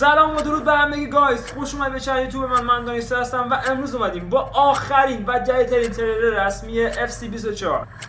سلام و درود به همگی گایز، خوش اومدید به چنل یوتیوب من دانیکستر هستم و امروز اومدیم با آخرین و جدیدترین تریلر رسمی FC24.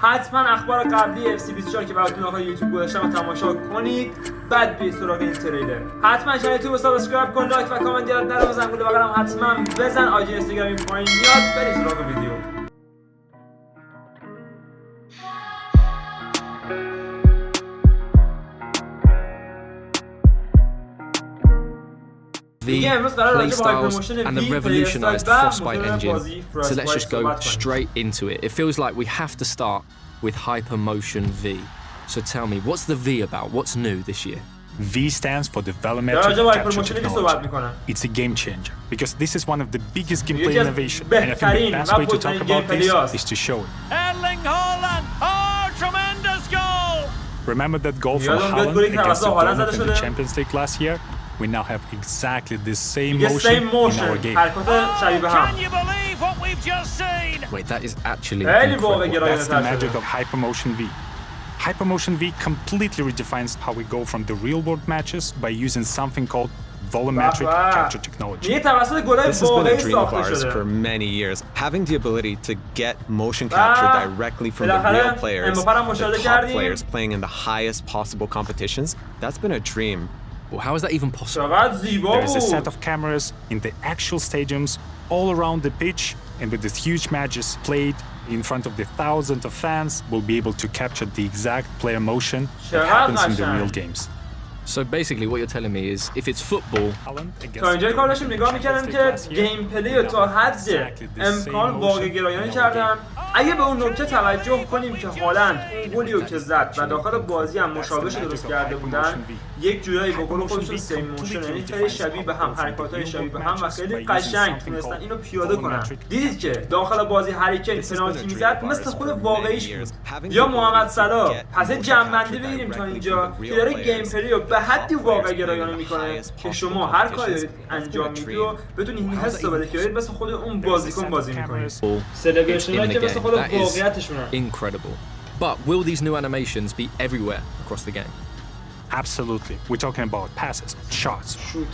حتما اخبار قبلی FC24 که براتون آقای یوتیوب گذاشتم تماشا کنید، بعد برید سراغ این تریلر. حتما چنل یوتیوب رو سابسکرایب کن، لایک و کامنت یاد نره، زنگوله بغلم حتما بزن، آیدی اینستاگرام این پایین میاد. بریم سراغ ویدیو. The play styles and the revolutionized Frostbite engine. So let's just go straight into it. It feels like we have to start with Hypermotion V. So tell me, what's the V about? What's new this year? V stands for Development Capture Technology. It's a game changer because this is one of the biggest gameplay innovations, and I think the best way to talk about this is to show it. Erling Haaland! Oh, tremendous goal! Remember that goal from Haaland against the Dortmund in the Champions League last year? We now have exactly the same motion in our game. Can you believe what we've just seen? Wait, that is actually incredible. That's the magic of Hypermotion V. Hypermotion V completely redefines how we go from the real-world matches by using something called volumetric capture technology. This has been a dream of ours for many years. Having the ability to get motion capture directly from the real players, the top players playing in the highest possible competitions, that's been a dream. Well, how is that even possible? There's a set of cameras in the actual stadiums all around the pitch, and with these huge matches played in front of the thousands of fans, we'll be able to capture the exact player motion that happens in the real games. So basically what you're telling me is if it's football تا اینجای کار داشتیم نگاه میکردم که گیمپلی رو تا حد امکان واقع گرایانه کردن. اگه به اون نکته توجه کنیم که هالند اون گلی رو که زد و داخل بازی هم مشابهش درست کرده بودن، یک جورایی با گل خودشون سیم موشن، یعنی خیلی شبیه به هم، حرکاتای شبیه به هم و خیلی قشنگ تونستن اینو پیاده کنن. دیدید که داخل بازی هری کین پنالتی میزد مثل خود واقعیش بود. یا محمد صلاح. پس جنبندی بگیریم تا اینجا که داره گیمپلی رو به حدی واقع گرایانه میکنه که شما هر کاری دارید انجام میدید و بتونید این حس رو بده که دارید مثل خود اون بازیکن بازی میکنید. سلبریشن‌ها که مثل خود واقعیتشونه. Incredible. But will these new animations be everywhere across the game? Absolutely. We're talking about passes, shots,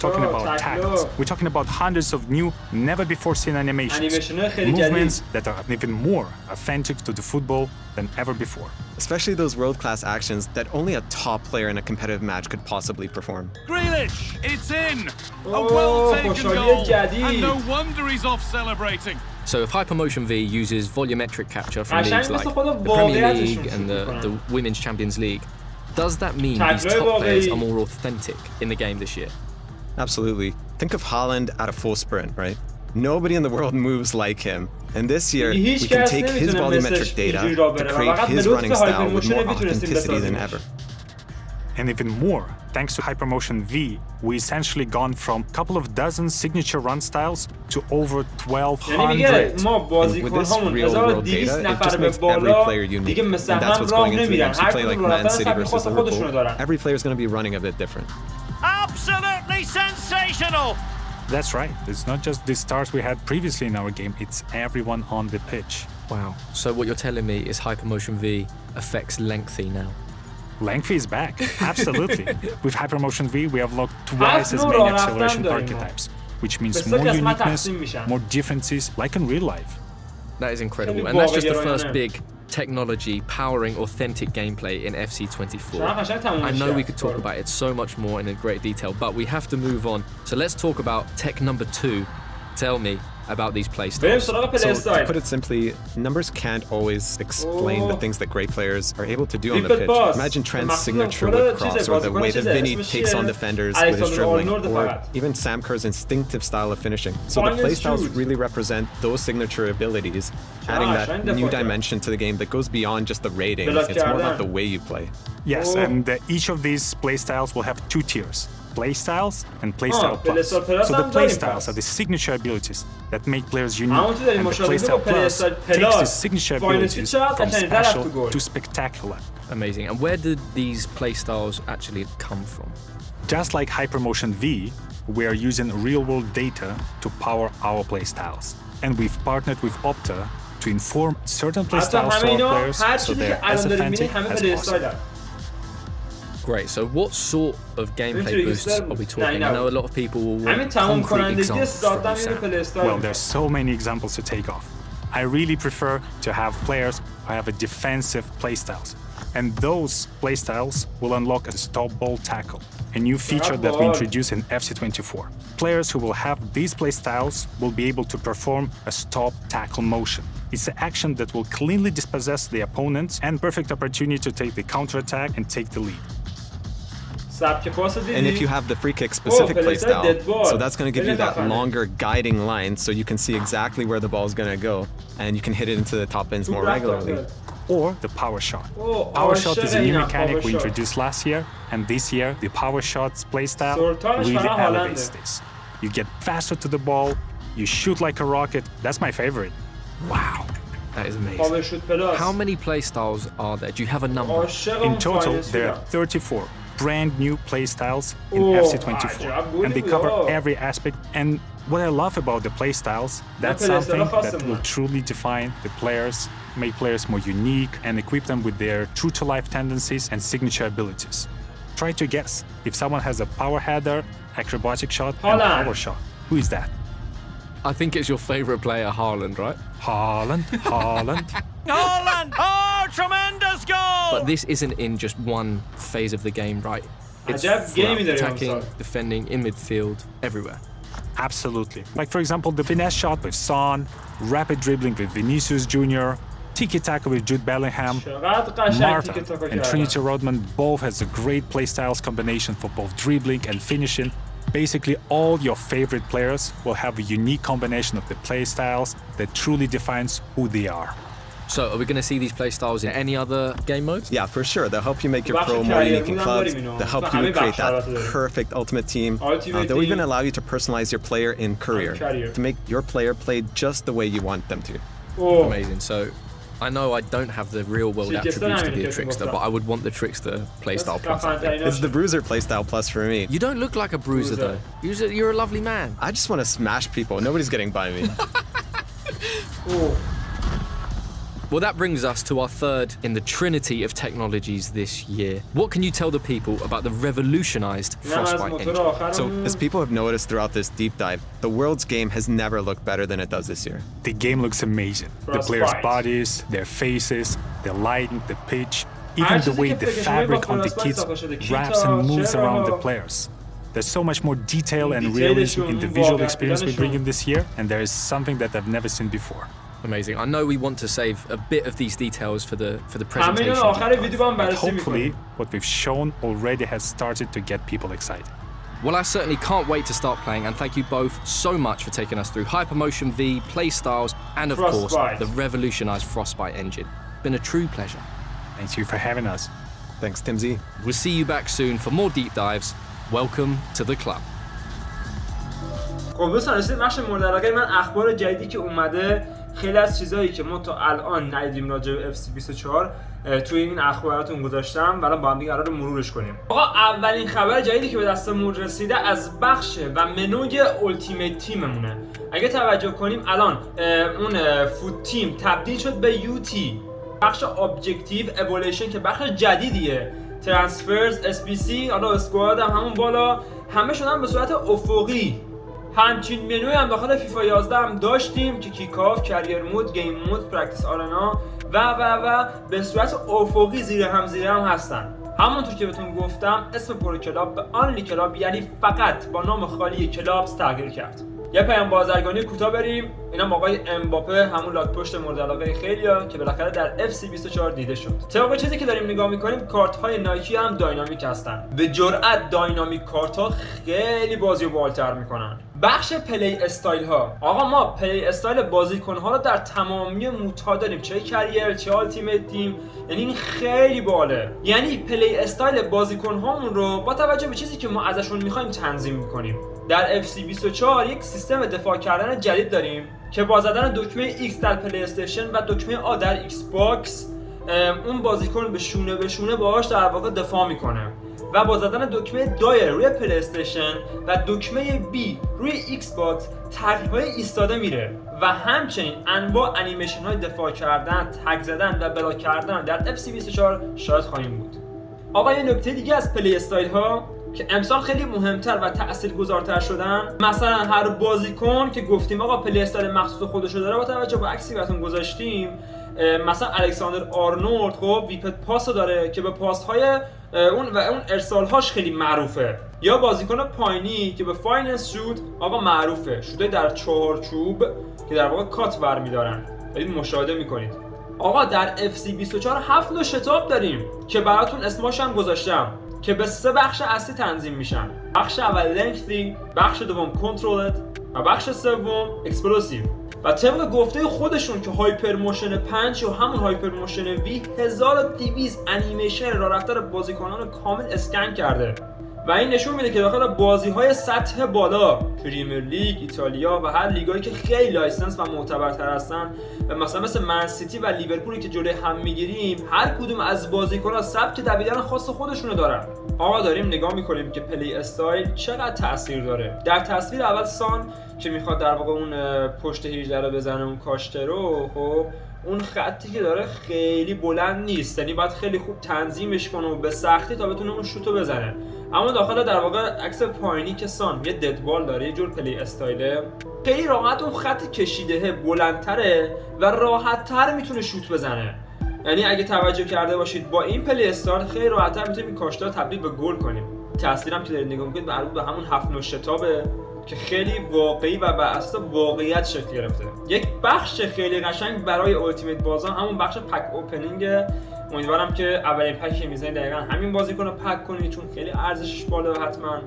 talking about tackles. We're talking about hundreds of new, never before seen animations. Movements that are even more authentic to the football than ever before. Especially those world-class actions that only a top player in a competitive match could possibly perform. Grealish, it's in! A well-taken goal, and no wonder he's off celebrating. So if Hypermotion V uses volumetric capture from leagues like the Premier League and the Women's Champions League, does that mean these top players are more authentic in the game this year? Absolutely. Think of Haaland at a full sprint, right? Nobody in the world moves like him. And this year, we can take his volumetric data to create his running style with more authenticity than ever. And even more, thanks to Hypermotion V, we essentially gone from a couple of dozen signature run styles to over 1,200. And with this real-world data, it just makes every player unique. And that's what's going into the games. You play like Man City versus Liverpool, every player is going to be running a bit different. Absolutely sensational! That's right. It's not just the stars we had previously in our game, it's everyone on the pitch. Wow. So what you're telling me is Hypermotion V affects lengthy now? Lengthy is back, absolutely. With Hypermotion V, we have locked twice as many acceleration archetypes, which means more uniqueness, more differences, like in real life. That is incredible, and that's just the first big technology powering authentic gameplay in FC24. I know we could talk about it so much more in great detail, but we have to move on. So let's talk about tech number 2. Tell me about these play styles. So to put it simply, numbers can't always explain the things that great players are able to do on the pitch. Imagine Trent's signature whip cross, or the way that Vinny takes on defenders with his dribbling, or even Sam Kerr's instinctive style of finishing. So the play styles really represent those signature abilities, adding that new dimension to the game that goes beyond just the rating. It's more about the way you play. Yes, and each of these play styles will have 2 tiers. Playstyle and Playstyle Plus. So the Playstyles are the signature abilities that make players unique, and the Playstyle Plus takes the signature abilities from special to spectacular. Amazing. And where did these playstyles actually come from? Just like Hypermotion V, we are using real-world data to power our playstyles. And we've partnered with Opta to inform certain playstyles to our players so they're as authentic as possible. Great. So what sort of gameplay boosts are we talking? I know a lot of people will want concrete examples from Sam. Well, there's so many examples to take off. I really prefer to have players who have a defensive playstyles. And those playstyles will unlock a stop ball tackle, a new feature that we introduced in FC24. Players who will have these playstyles will be able to perform a stop tackle motion. It's an action that will cleanly dispossess the opponents and perfect opportunity to take the counterattack and take the lead. And if you have the free kick specific playstyle, so that's going to give you that longer guiding line so you can see exactly where the ball is going to go and you can hit it into the top ends more regularly. Or the power shot. Power shot is a new mechanic we introduced last year, and this year the power shots playstyle really elevates this. You get faster to the ball, you shoot like a rocket. That's my favorite. Wow, that is amazing. How many playstyles are there? Do you have a number? In total, there are 34 brand new playstyles in FC24, and they cover every aspect. And what I love about the playstyles, that's something that will truly define the players, make players more unique, and equip them with their true-to-life tendencies and signature abilities. Try to guess if someone has a power header, acrobatic shot, and power shot. Who is that? I think it's your favorite player, Haaland, right? Haaland. Haaland! Oh, tremendous goal! But this isn't in just one phase of the game, right? It's attacking, defending, in midfield, everywhere. Absolutely. Like, for example, the finesse shot with Son, rapid dribbling with Vinicius Jr., tiki-taka with Jude Bellingham, Marta and Trinity Rodman both has a great playstyles combination for both dribbling and finishing. Basically, all your favorite players will have a unique combination of the playstyles that truly defines who they are. So, are we going to see these playstyles in any other game modes? Yeah, for sure. They'll help you make your pro more unique in clubs. They'll help you create that perfect ultimate team. They'll even allow you to personalize your player in career to make your player play just the way you want them to. Amazing. So, I know I don't have the real world attributes to be a trickster, but I would want the trickster playstyle plus. It's the bruiser playstyle plus for me. You don't look like a bruiser though. You're a lovely man. I just want to smash people. Nobody's getting by me. Well, that brings us to our third in the trinity of technologies this year. What can you tell the people about the revolutionized Frostbite engine? So, as people have noticed throughout this deep dive, the world's game has never looked better than it does this year. The game looks amazing. The players' bodies, their faces, the lighting, the pitch, even the way the fabric on the kits wraps and moves around the players. There's so much more detail and realism in the visual experience we bring in this year, and there is something that I've never seen before. Amazing. I know we want to save a bit of these details for the presentation. But hopefully, what we've shown already has started to get people excited. Well, I certainly can't wait to start playing, and thank you both so much for taking us through Hypermotion V, playstyles, and of course, the revolutionized Frostbite engine. Been a true pleasure. Thank you for having us. Thanks, 𝗏𝗁𝗍. We'll see you back soon for more deep dives. Welcome to the club. خب دوستان رسیدیم بخش مورد علاقه من، اخبار جدیدی که اومده. خیلی از چیزایی که ما تا الان ندیدیم راجع به FC24 توی این اخباراتون گذاشتم و الان با هم دیگه قراره مرورش کنیم. آقا اولین خبر جدیدی که به دستمون رسیده از بخش و منوی التیمیت تیممونه. اگه توجه کنیم الان اون فوت تیم تبدیل شد به UT. بخش ابجکتیو اِوولوشن که بخش جدیدیه، ترانسفرز، SBC، حالا اسکواد هم همون بالا، همه شدن به صورت افقی. همچین منوی هم داخل فیفا 11 هم داشتیم که کیکاف، کریر مود، گیم مود، پرکتیس آرنا و به صورت افقی زیر هم هستن. همونطور که بهتون گفتم اسم پرو کلاب به آنلی کلاب، یعنی فقط با نام خالی کلابز تغییر کرد. یه پیام بازرگانی کوتاه بریم. اینا آقای امباپه، همون لاک پشت مورد علاقه خیلیا که بالاخره در FC24 دیده شد. طبق چیزی که داریم نگاه می‌کنیم کارت های نایکی هم داینامیک هستن. به جرئت داینامیک کارت ها خیلی بازی رو بالاتر میکنن. بخش پلی استایل ها. آقا ما پلی استایل بازیکن ها رو در تمامی مودها داریم، چه کریر چه التیمیت تیم. یعنی این خیلی باله. یعنی پلی استایل بازیکن هامون رو با توجه به چیزی که ما ازشون می‌خوایم تنظیم می‌کنیم. در FC24 یک سیستم دفاع کردن جدید داریم که با زدن دکمه X در پلی استیشن و دکمه A در ایکس باکس اون بازیکن به شونه باهاش در واقع دفاع میکنه و با زدن دکمه دایر روی پلی استیشن و دکمه B روی ایکس باکس طرح‌های ایستاده میره و همچنین انواع انیمیشن های دفاع کردن، تگ زدن و بلاک کردن در FC24 شاهد خواهیم بود. آقا یه نکته دیگه از پلی استایل ها که امسال خیلی مهمتر و تاثیرگذارتر شدن، مثلا هر بازیکن که گفتیم آقا پلی استایل مخصوص خودشو داره، با توجه به عکسی براتون گذاشتیم، مثلا الکساندر آرنولد خب ویپت پاسو داره که به پاس‌های اون ارسال‌هاش خیلی معروفه، یا بازیکن پایینی که به فایننس شوت آقا معروفه، شوتای در چهارچوب که در واقع کات برمی‌دارن. دارید مشاهده می‌کنید. آقا در FC24 7 نوع شتاب داریم که براتون اسماش هم گذاشتم که به 3 بخش اصلی تنظیم میشن. بخش اول لنگثی، بخش دوم کنترلت و بخش سوم اکسپلوسیو. و طبق گفته خودشون که هایپر موشن 5 و همون هایپر موشن وی 1200 انیمیشن راه رفتار بازیکنان کامل اسکن کرده و این نشون میده که داخل بازی‌های سطح بالا، پریمیر لیگ، ایتالیا و هر لیگایی که خیلی لایسنس و معتبرتر هستن، مثلا مثل من سیتی و لیورپولی که جلوی هم میگیریم، هر کدوم از بازیکن‌ها سبک دویدن خاص خودشونو دارن. آقا داریم نگاه میکنیم که پلی استایل چقدر تاثیر داره. در تصویر اول سان که میخواد در واقع اون پشت 18 رو بزنه، اون کاشته رو، خب اون خطی که داره خیلی بلند نیست، یعنی باید خیلی خوب تنظیمش کنه و به سختی تا بتونه اون شوتو بزنه. اما داخل در واقع عکس پایینی که سان یه ددبال داره، یه جور پلی استایله، خیلی راحت اون خط کشیده بلندتره و راحت‌تر میتونه شوت بزنه. یعنی اگه توجه کرده باشید با این پلی استایل خیلی راحت‌تر میتونیم این کاشته رو تبدیل به گل کنیم. تصویرم که دارید نگاه می‌کنید مربوط به همون 7 نوع شتابه که خیلی واقعی و بر اساس واقعیت شکل گرفته. یک بخش خیلی قشنگ برای التیمیت بازان همون بخش پک اوپنینگ. امیدوارم که اولین پکی که میزنید دقیقاً همین بازیکن رو پک کنید چون خیلی ارزشش بالا. حتما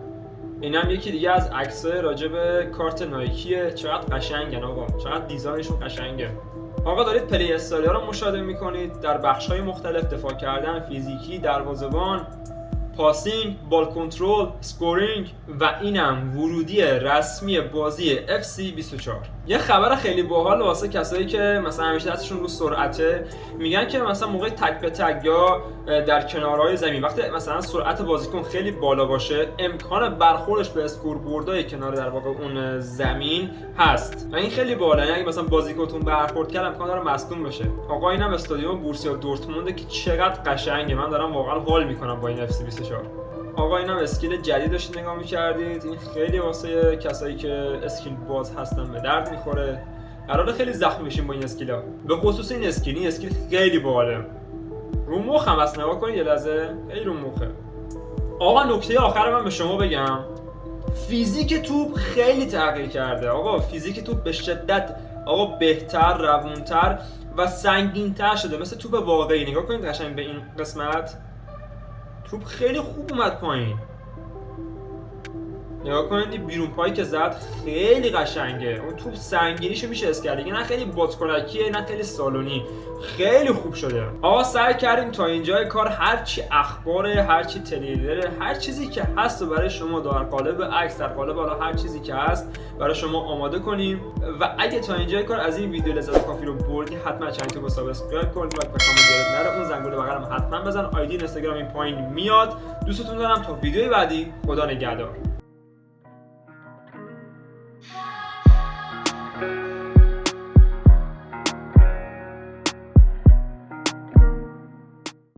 اینم یکی دیگه از عکسای راجع به کارت نایکیه. چقدر قشنگن آقا، چقدر دیزاینشون قشنگه. آقا دارید پلی استایل رو مشاهده میکنید در بخش‌های مختلف، دفاع کردن، فیزیکی، دروازه‌بان، پاسینگ، بال کنترل، اسکورینگ و اینم ورودی رسمی بازی FC24. یه خبر خیلی باحال واسه کسایی که مثلا همیشه دستشون رو سرعته، میگن که مثلا موقع تک به تک یا در کنارهای زمین وقتی مثلا سرعت بازیکن خیلی بالا باشه، امکان برخوردش به اسکور بوردای کنار در واقع اون زمین هست و این خیلی بالاست. یعنی مثلا بازیکنتون برخورد کرد امکان داره مصدوم بشه. آقا اینم استادیوم بورسیا دورتمونده که چقدر قشنگه، من دارم واقعا حال میکنم با این FC24. آقا اینم اسکیل جدید داشتید نگاه می‌کردید، این خیلی واسه کسایی که اسکیل باز هستن به درد می‌خوره. قراره خیلی زخمی بشیم با این اسکیلا، به خصوص این اسکیل خیلی باحاله. رو مخ هم بس نگاه کنید یه لحظه، خیلی رو مخه. آقا نکته آخر من به شما بگم، فیزیک توپ خیلی تغییر کرده. آقا فیزیک توپ به شدت آقا بهتر، روونتر و سنگین‌تر شده، مثل توپ واقعی. نگاه کنید قشنگ به این قسمت، توپ خیلی خوب اومد پایین. نگاه کنید بیرون پایی که زد خیلی قشنگه. اون توپ سنگینیشو میشه حس کرد، نه خیلی بادکنکیه نه خیلی سالونی، خیلی خوب شده. آقا سعی کردیم تا اینجای کار هرچی اخباره، هرچی تریلره، هر چیزی که هست و برای شما در قالب عکس، در قالب حالا هر چیزی که هست برای شما آماده کنیم. و اگه تا اینجای کار از این ویدیو لذت کافی رو بردی، حتما چنل رو سابسکرایب کن، لایک و کامنت یادت نره، اون زنگوله بغلم حتما بزن. آیدی اینستاگرام این پایین میاد. دوستتون دارم، تا ویدیوی بعدی، خدا نگهدار.